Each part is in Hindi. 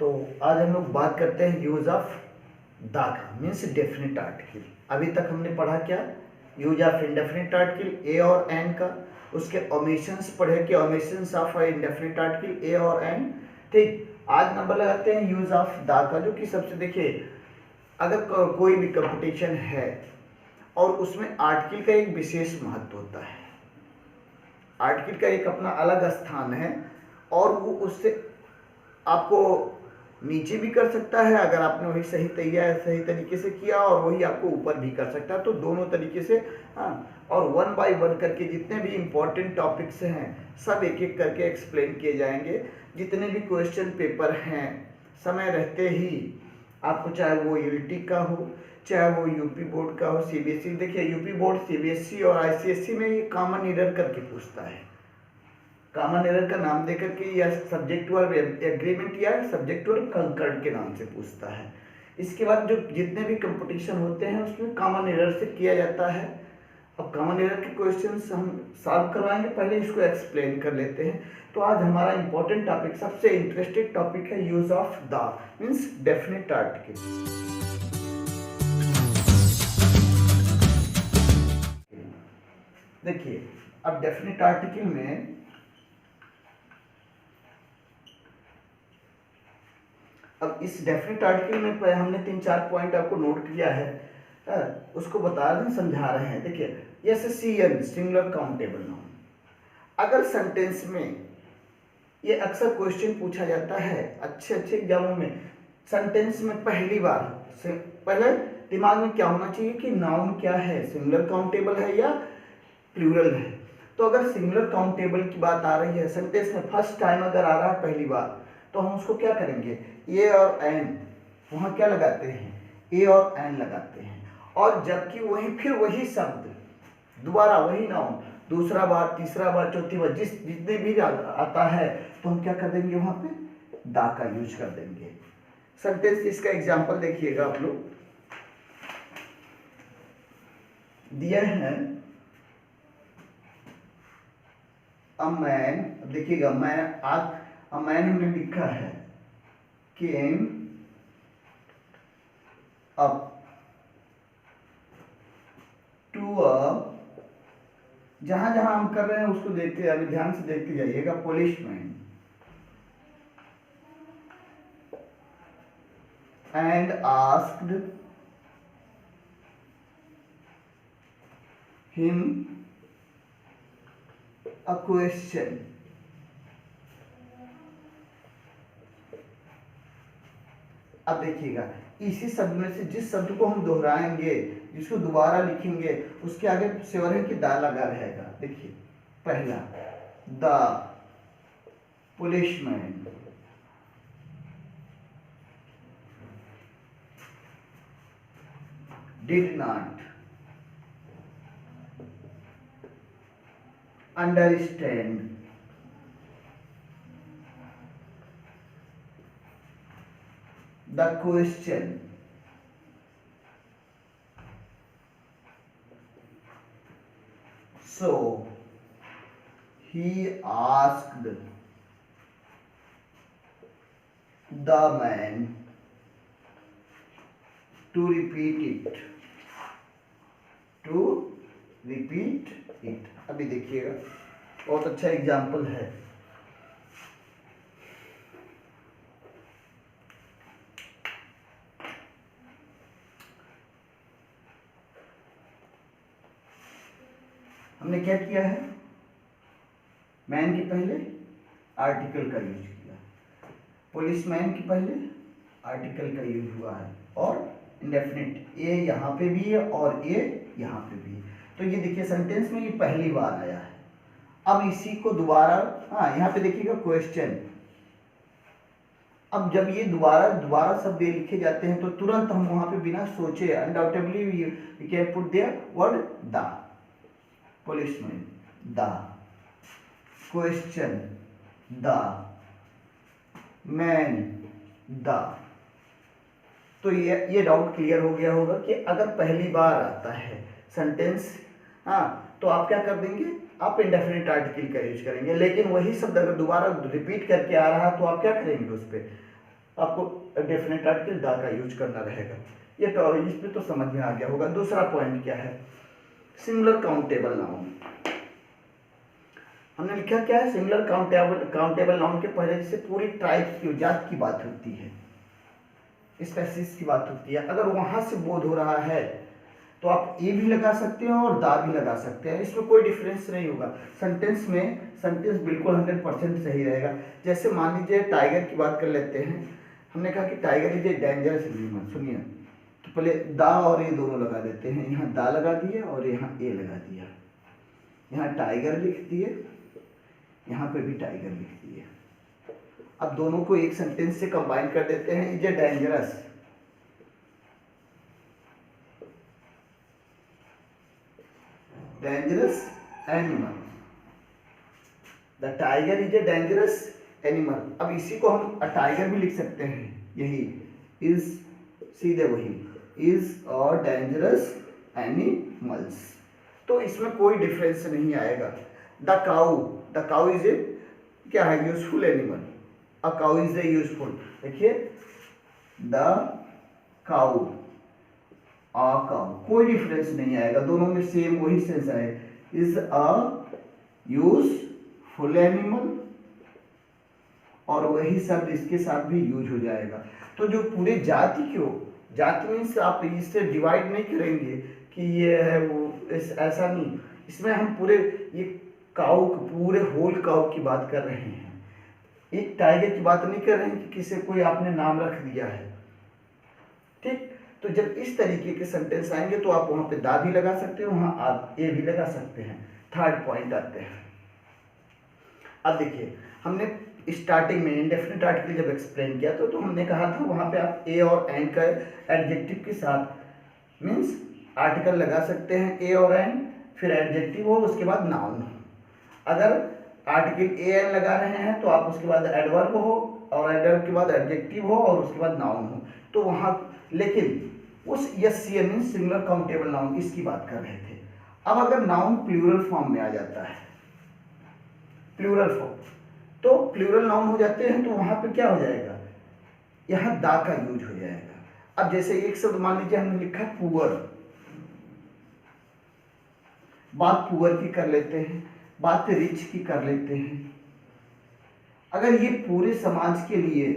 तो आज हम लोग बात करते हैं यूज ऑफ द का मीन्स डेफिनेट आर्टिकल। अभी तक हमने पढ़ा क्या, use of indefinite article a और एन का, उसके ओमिशंस पढ़े कि omissions of indefinite article a और एन। ठीक, आज नंबर लगाते हैं यूज ऑफ द का, जो कि सबसे देखिए अगर कोई भी कंपटीशन है और उसमें आर्टिकल का एक विशेष महत्व होता है, आर्टिकल का एक अपना अलग स्थान है और वो उससे आपको नीचे भी कर सकता है अगर आपने वही सही तरीके से किया, और वही आपको ऊपर भी कर सकता है। तो दोनों तरीके से और वन बाय वन करके जितने भी इम्पोर्टेंट टॉपिक्स हैं सब एक एक करके एक्सप्लेन किए जाएंगे। जितने भी क्वेश्चन पेपर हैं समय रहते ही आपको, चाहे वो यूनिटी का हो, चाहे वो यूपी बोर्ड का हो, सीबीएसई। देखिए यूपी बोर्ड, सीबीएसई और आईसीएसई में ये कॉमन एरर करके पूछता है। कॉमन एरर का नाम देकर के या सब्जेक्ट वर्ब एग्रीमेंट या सब्जेक्ट वर्ब कंकर्ड के नाम से पूछता है। इसके बाद जो जितने भी कंपटीशन होते हैं उसमें कॉमन एरर से किया जाता है। अब कॉमन एरर के क्वेश्चंस हम सॉल्व करवाएंगे, पहले इसको एक्सप्लेन कर लेते हैं। तो आज हमारा इंपॉर्टेंट टॉपिक, सबसे इंटरेस्टेड टॉपिक है use of the means definite article. देखिए अब डेफिनेट आर्टिकल में अब इस डेफिनेट आर्टिकल में हमने 3-4 पॉइंट आपको नोट किया है, उसको बता रहे हैं, समझा रहे हैं। देखिए जैसे CN सिंगुलर काउंटेबल नाउन, अगर सेंटेंस में ये अक्सर क्वेश्चन पूछा जाता है अच्छे एग्जामों में, सेंटेंस में पहली बार से पहले दिमाग में क्या होना चाहिए कि नाउन क्या है, सिंगुलर काउंटेबल है या प्लूरल है। तो अगर सिंगुलर काउंटेबल की बात आ रही है सेंटेंस में फर्स्ट टाइम अगर आ रहा है पहली बार, तो हम उसको क्या करेंगे, ए और एन, वहाँ क्या लगाते हैं, ए और एन लगाते हैं। और जबकि वही फिर वही शब्द दोबारा वही नाउन दूसरा बार, तीसरा बार, चौथी बार जितने भी आता है तो हम क्या कर देंगे, वहाँ पे दा का यूज कर देंगे। सेंटेंस इसका एग्जाम्पल देखिएगा आप लोग, दिया है अ मैन, देखिएगा मैं आज अ मैन हमने लिखा है केम अप टू अ, जहां जहां हम कर रहे हैं उसको देखते जाइए, ध्यान से देखते जाइएगा। Policeman and asked him a question. अब देखिएगा इसी शब्द में से जिस शब्द को हम दोहराएंगे, जिसको दोबारा लिखेंगे, उसके आगे श्योर है कि दा लगा रहेगा। देखिए पहला the policeman did not understand the question, so he asked the man to repeat it। अभी देखिएगा बहुत अच्छा एग्जाम्पल है। हमने क्या किया है, मैन के पहले आर्टिकल का यूज किया, पुलिसमैन के पहले आर्टिकल का यूज हुआ है, और इंडेफिनिट ए यहाँ पे भी है और ए यहाँ पे भी है। तो ये देखिए सेंटेंस में ये पहली बार आया है। अब इसी को दोबारा, यहाँ पे देखिएगा क्वेश्चन। अब जब ये दोबारा शब्द लिखे जाते हैं तो तुरंत हम वहां पे बिना सोचे undoubtedly we can put there word the, policeman the, question the, man the. तो ये डाउट क्लियर हो गया होगा कि अगर पहली बार आता है सेंटेंस, तो आप क्या कर देंगे, आप इंडेफिनिट आर्टिकल का यूज करेंगे। लेकिन वही शब्द अगर दोबारा रिपीट करके आ रहा तो आप क्या करेंगे, उस पर आपको डेफिनेट आर्टिकल द का यूज करना रहेगा। ये तो इस पे तो समझ में आ गया होगा। दूसरा पॉइंट क्या है, सिंगुलर काउंटेबल नाउन। हमने लिखा क्या है, सिंगुलर काउंटेबल नाउन के पहले जैसे पूरी ट्राइब की जात की बात होती है, स्पेसीज की बात होती है, अगर वहां से बोध हो रहा है तो आप ए भी लगा सकते हैं और दा भी लगा सकते हैं, इसमें कोई डिफरेंस नहीं होगा। सेंटेंस में सेंटेंस बिल्कुल 100% सही रहेगा। जैसे मान लीजिए टाइगर की बात कर लेते हैं, हमने कहा कि tiger is a dangerous animal, सुनिए, तो पहले दा और ए दोनों लगा देते हैं, यहाँ दा लगा दिया और यहाँ ए लगा दिया, यहाँ टाइगर लिख दिए, यहाँ पे भी टाइगर लिख दिए। अब दोनों को एक सेंटेंस से कंबाइन कर देते हैं, is a dangerous animal, the tiger is a dangerous animal. अब इसी को हम टाइगर भी लिख सकते हैं, यही इज, सीधे वही इज और डेंजरस एनिमल्स, तो इसमें कोई डिफरेंस नहीं आएगा। द काउ इज ए क्या है, useful animal, a cow is a useful, देखिए द काउ, आ काउ, कोई डिफरेंस नहीं आएगा, दोनों में सेम वही सेंस आएगा। इज अ यूजफुल एनिमल और वही शब्द इसके साथ भी यूज हो जाएगा। तो जो पूरे जाति को, जाति मीन्स आप इससे डिवाइड नहीं करेंगे कि ये है वो, ऐसा नहीं, इसमें हम पूरे ये काउ, पूरे होल काउ की बात कर रहे हैं, एक टाइगर की बात नहीं कर रहे हैं कि किसी कोई आपने नाम रख दिया है, ठीक। तो जब इस तरीके के सेंटेंस आएंगे तो आप वहां पे दा भी लगा सकते हो, वहां आप ए भी लगा सकते हैं। थर्ड पॉइंट आते हैं। अब देखिए, हमने स्टार्टिंग में इंडेफिनिट आर्टिकल जब एक्सप्लेन किया तो हमने कहा था वहां पे आप ए और एन का एडजेक्टिव के साथ मीन्स आर्टिकल लगा सकते हैं, ए और एन, फिर एडजेक्टिव हो, उसके बाद नाउन हो। अगर आर्टिकल ए एन लगा रहे हैं तो आप उसके बाद एडवर्ब हो, और एडवर्ब के बाद एडजेक्टिव हो, और उसके बाद नाउन हो, तो वहां, लेकिन उस S C means singular countable noun, इसकी बात कर रहे थे। अब अगर नाउन प्लूरल फॉर्म में आ जाता है, प्लूरल फॉर्म, तो प्लूरल नाउन हो जाते हैं, तो वहां पे क्या हो जाएगा, यहां दा का यूज हो जाएगा। अब जैसे एक शब्द मान लीजिए हमने लिखा पुअर, बात पुअर की कर लेते हैं, बात रिच की कर लेते हैं। अगर ये पूरे समाज के लिए,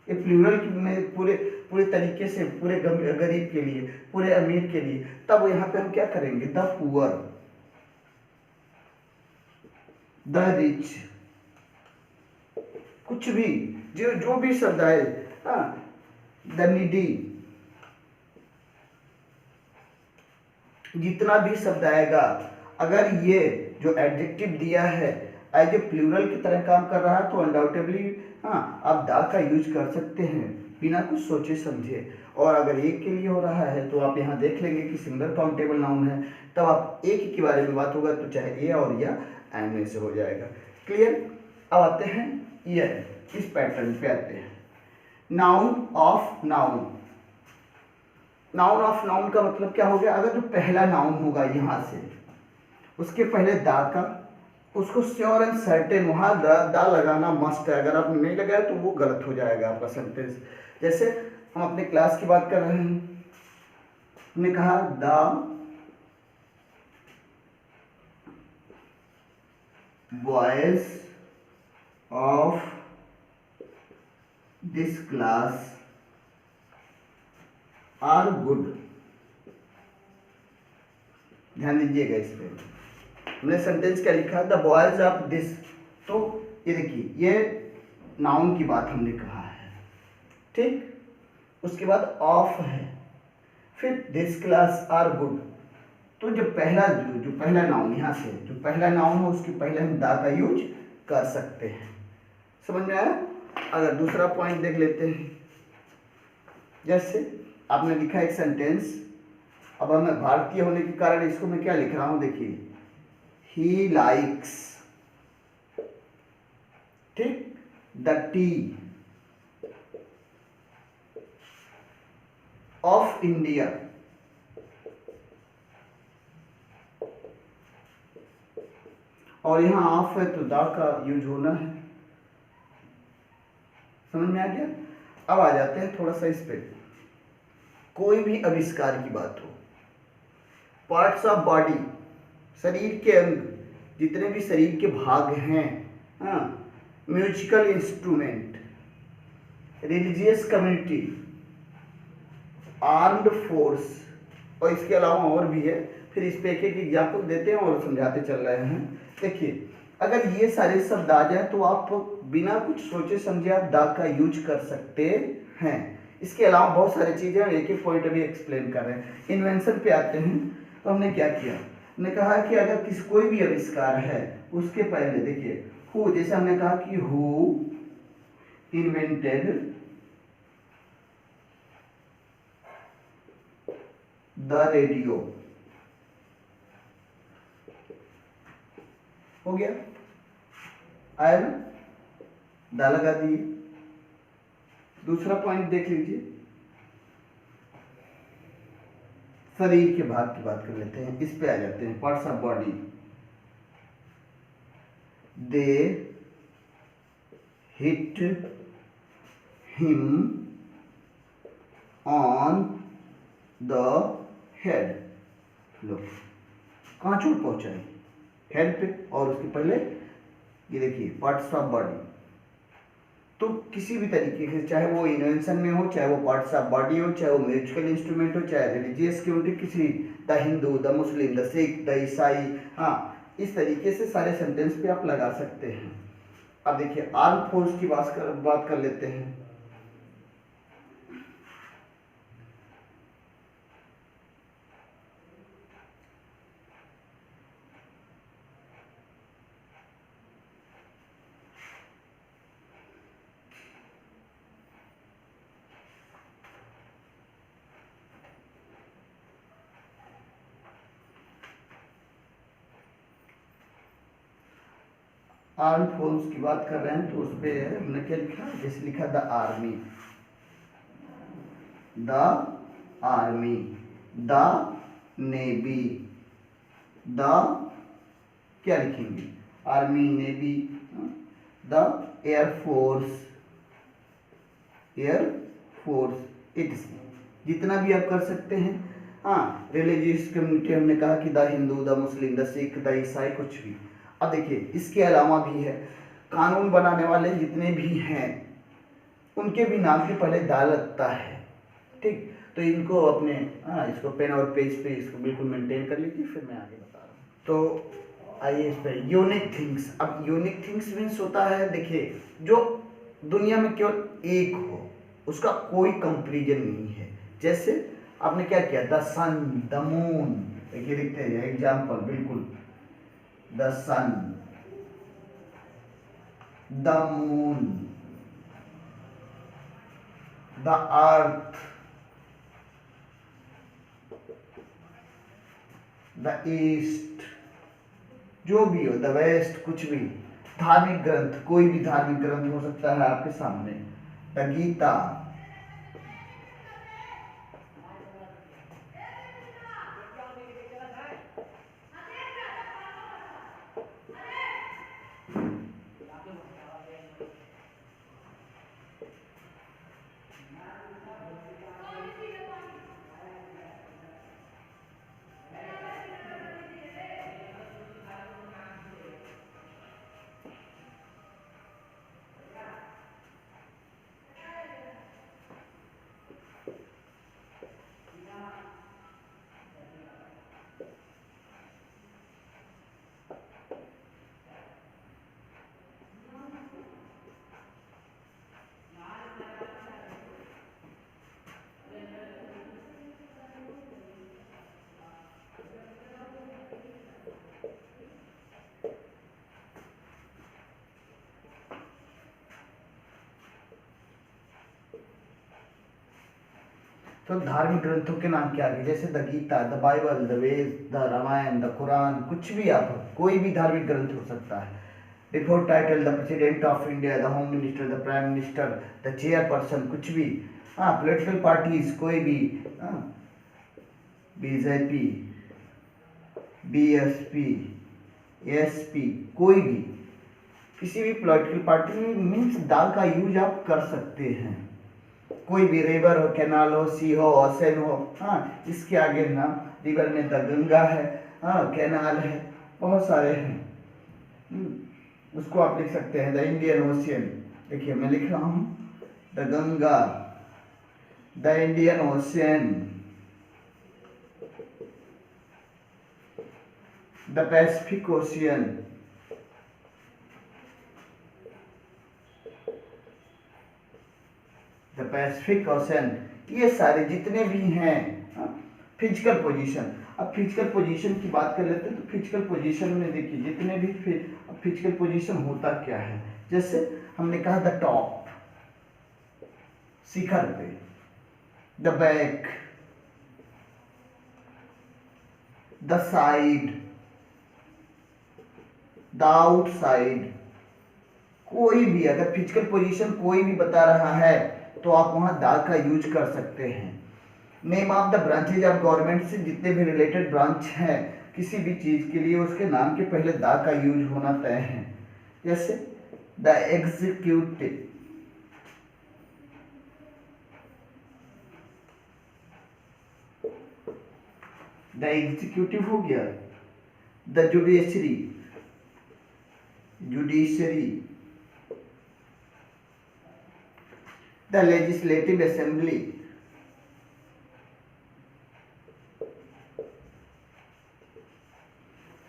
ये प्लूरल में पूरे पूरे तरीके से, पूरे गरीब के लिए, पूरे अमीर के लिए, तब यहाँ पे हम क्या करेंगे, द पुअर, द रिच, कुछ भी जो भी शब्द आए, द नीडी, जितना भी शब्द आएगा, अगर ये जो एडजेक्टिव दिया है एज ए प्लूरल की तरह काम कर रहा है तो अनडाउटेबली आप दा का यूज कर सकते हैं बिना कुछ सोचे समझे। और अगर एक के लिए हो रहा है तो आप यहाँ देख लेंगे कि सिंगुलर काउंटेबल नाउन है, तब आप एक के बारे में बात होगा तो चाहे ए और या एन में से हो जाएगा। क्लियर। अब आते हैं ये, इस पैटर्न पे आते हैं। Noun of noun, noun of noun का मतलब क्या हो गया, अगर जो पहला नाउन होगा यहाँ से, उसके पहले दा का, उसको श्योर एंड सर्टेन वहाँ दा लगाना मस्ट है। अगर आप नहीं लगाया तो वो गलत हो जाएगा आपका सेंटेंस। जैसे हम अपने क्लास की बात कर रहे हैं, हमने कहा the boys of this class are good. ध्यान दीजिएगा इस पे, हमने सेंटेंस क्या लिखा, द बॉयज ऑफ दिस, तो ये देखिए ये नाउन की बात हमने कहा है, ठीक। उसके बाद ऑफ है, फिर दिस क्लास आर गुड, तो जो पहला जो पहला नाउन यहाँ से जो पहला नाउन हो उसके पहले हम दा का यूज कर सकते हैं। समझ में आया। अगर दूसरा पॉइंट देख लेते हैं, जैसे आपने लिखा एक सेंटेंस, अब मैं भारतीय होने के कारण इसको मैं क्या लिख रहा हूं, देखिए ही लाइक्स, ठीक, द टी ऑफ इंडिया, और यहां ऑफ है तो द का यूज होना है। समझ में आ गया। अब आ जाते हैं थोड़ा सा इस पे, कोई भी आविष्कार की बात हो, पार्ट्स ऑफ बॉडी, शरीर के अंग, जितने भी शरीर के भाग हैं, हाँ, musical instrument, religious community, armed force, और इसके अलावा और भी है, फिर इस पे एक एक एग्जाम्पल देते हैं और समझाते चल रहे हैं। देखिए, अगर ये सारे शब्द आ जाए तो आप बिना कुछ सोचे समझे आप द का यूज कर सकते हैं। इसके अलावा बहुत सारी चीजें हैं, एक एक पॉइंट अभी एक्सप्लेन कर रहे हैं। इन्वेंशन पे आते हैं, तो हमने क्या किया, हमने कहा कि अगर किसी कोई भी आविष्कार है उसके पहले देखिए हु, जैसे हमने कहा कि हु इन्वेंटेड द रेडियो, हो गया, आया ना, दा लगा दिए। दूसरा पॉइंट देख लीजिए, शरीर के भाग की बात कर लेते हैं, इस पे आ जाते हैं, parts of body, they hit him on the head, लो कहाँ चोट पहुंचाई, हेड पे, और उसके पहले ये देखिए पार्ट्स ऑफ बॉडी। तो किसी भी तरीके से, चाहे वो इन्वेंशन में हो, चाहे वो पार्ट्स ऑफ बॉडी हो, चाहे वो म्यूजिकल इंस्ट्रूमेंट हो, चाहे रिलीजियस कम्युनिटी, किसी the Hindu, the Muslim, the Sikh, the ईसाई, हाँ, इस तरीके से सारे सेंटेंस पे आप लगा सकते हैं। अब देखिए आर्म फोर्स की बात कर लेते हैं। आर्म फोर्स की बात कर रहे हैं तो उस पर हमने क्या लिखा, जैसे लिखा the army, the army, the navy, the क्या लिखेंगे, army, navy, the air force, air force, it's, जितना भी आप कर सकते हैं। हाँ, रिलीजियस कम्युनिटी हमने कहा कि the Hindu, the Muslim, the Sikh, the ईसाई, कुछ भी। अब देखिए इसके अलावा भी है, कानून बनाने वाले जितने भी हैं उनके भी नाम के पहले दा लगता है, ठीक। तो इनको अपने, हाँ, इसको पेन और पेज पे इसको बिल्कुल मेंटेन कर लीजिए, फिर मैं आगे बता रहा हूँ। तो आइए इस पर, यूनिक थिंग्स। अब यूनिक थिंग्स मीन्स होता है, देखिए जो दुनिया में केवल एक हो, उसका कोई कंपेरिजन नहीं है। जैसे आपने क्या किया, द सन, द मून, देखिए लिखते हैं एग्जाम्पल, बिल्कुल, the sun, the moon, the earth, the east, जो भी हो, द वेस्ट, कुछ भी। धार्मिक ग्रंथ, कोई भी धार्मिक ग्रंथ हो सकता है आपके सामने, द गीता, तो धार्मिक ग्रंथों के नाम क्या है, जैसे the Gita, the Bible, the Veda, the Ramayana, the Quran, कुछ भी, आप कोई भी धार्मिक ग्रंथ हो सकता है। Before title, the president of India, the home minister, the prime minister, the chairperson, कुछ भी। हाँ, पॉलिटिकल पार्टीज, कोई भी, हाँ, बीजेपी, बीएसपी, एसपी, कोई भी, किसी भी पॉलिटिकल पार्टी में मीन्स दा का यूज आप कर सकते हैं। कोई भी रिवर हो, कैनाल हो, सी हो, ओशन हो, हाँ इसके आगे ना रिवर में द गंगा है, हाँ कैनाल है, बहुत सारे हैं। उसको आप लिख सकते हैं द इंडियन ओशियन। देखिए मैं लिख रहा हूँ the Ganga, the Indian ocean, the Pacific ocean, the Pacific ocean. ये सारे जितने भी हैं फिजिकल पोजीशन। अब फिजिकल पोजीशन की बात कर लेते हैं तो फिजिकल पोजीशन में देखिए जितने भी फिजिकल पोजीशन होता क्या है, जैसे हमने कहा द टॉप, शिखर पे, the back, the side, the outside. कोई भी अगर फिजिकल पोजीशन कोई भी बता रहा है तो आप वहां दा का यूज कर सकते हैं। Name of the branches of government से जितने भी रिलेटेड ब्रांच हैं किसी भी चीज के लिए उसके नाम के पहले दा का यूज होना तय है। जैसे द एग्जीक्यूटिव, द एग्जीक्यूटिव हो गया, the judiciary, judiciary, the legislative assembly,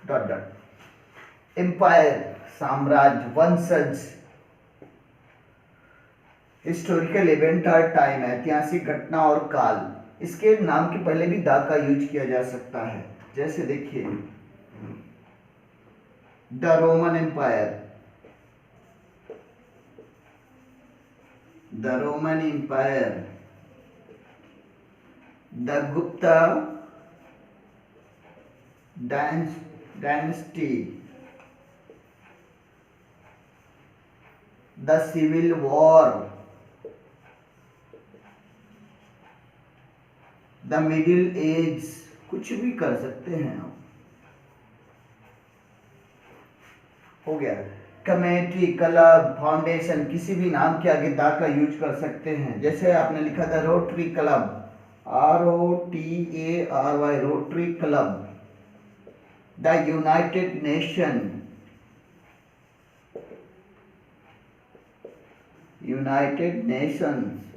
dot dot, empire, साम्राज्य, वंशज, हिस्टोरिकल इवेंट और टाइम, ऐतिहासिक घटना और काल। इसके नाम के पहले भी दा का यूज किया जा सकता है। जैसे देखिए the Roman empire, the Roman empire, the Gupta dynasty, the civil war, the middle age, कुछ भी कर सकते हैं आप। हो गया। कमेटी, क्लब, फाउंडेशन, किसी भी नाम के आगे दा का यूज कर सकते हैं। जैसे आपने लिखा था rotary club, ROTARY, rotary club, the United nation, United Nations.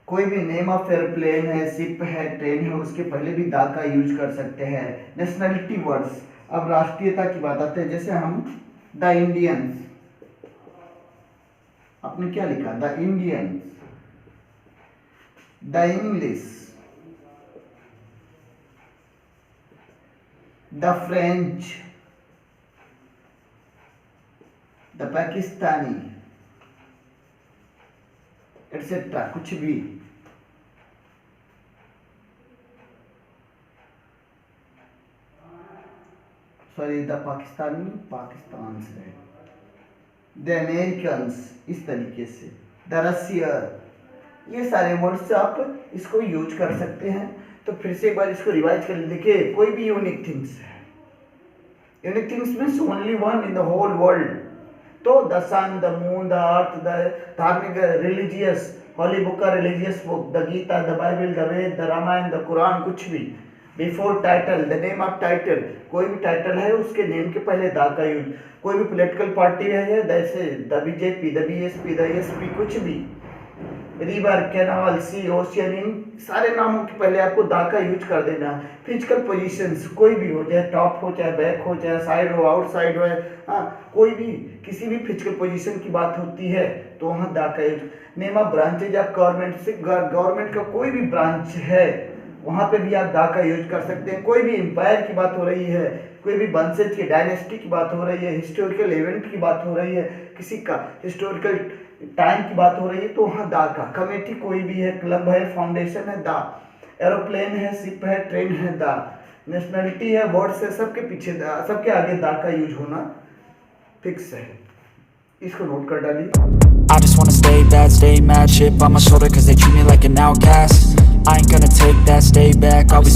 कोई भी नेम ऑफ एयरप्लेन है, शिप है, ट्रेन है, उसके पहले भी दा का यूज कर सकते हैं। नेशनलिटी वर्ड्स, अब राष्ट्रीयता की बात आते हैं। जैसे हम द इंडियंस, आपने क्या लिखा, the Indians, the English, the French, the Pakistani, etcetera, कुछ भी। सॉरी, द पाकिस्तानी पाकिस्तान से, द अमेरिकन्स, इस तरीके से, द रशिया। ये सारे वर्ड्स आप इसको यूज कर सकते हैं। तो फिर से एक बार इसको रिवाइज कर देखिए। कोई भी यूनिक थिंग्स है, unique things means only one in the whole world. तो the sun, the moon, the earth, the धार्मिक रिलीजियस हॉली बुक का religious book, the Gita, the Bible, the Veda, the Ramayana, the Quran, कुछ भी। Before title, the name of title, कोई भी टाइटल है उसके नेम के पहले दा का यूज। कोई भी पॉलिटिकल पार्टी है जैसे the BJP, the BSP, the SP, कुछ भी। रिवर, कैनाल, सी, ओशियन, इन सारे नामों के पहले आपको दा का यूज कर देना। फिजिकल पोजीशंस कोई भी हो, चाहे टॉप हो, चाहे बैक हो, चाहे साइड हो, आउटसाइड हो, हाँ कोई भी किसी भी फिजिकल पोजीशन की बात होती है तो वहाँ दा का use. Name of branches of government, से गवर्नमेंट का कोई भी ब्रांच है वहाँ पे भी आप दा का यूज कर सकते हैं। कोई भी एम्पायर की बात हो रही है, कोई भी वंशज की, डायनेस्टी की बात हो रही है, हिस्टोरिकल इवेंट की बात हो रही है, किसी का हिस्टोरिकल टाइम की बात हो रही है तो वहाँ दा का। कमेटी कोई भी है, क्लब है, फाउंडेशन है, दा। एरोप्लेन है, शिप है, ट्रेन है, दा। नेशनलिटी है, वर्ड्स है, सबके पीछे दा, सबके आगे दा का यूज होना फिक्स है। इसको नोट कर डालिए। I just wanna stay bad, stay mad, chip on my shoulder cause they treat me like an outcast. I ain't gonna take that, stay back, always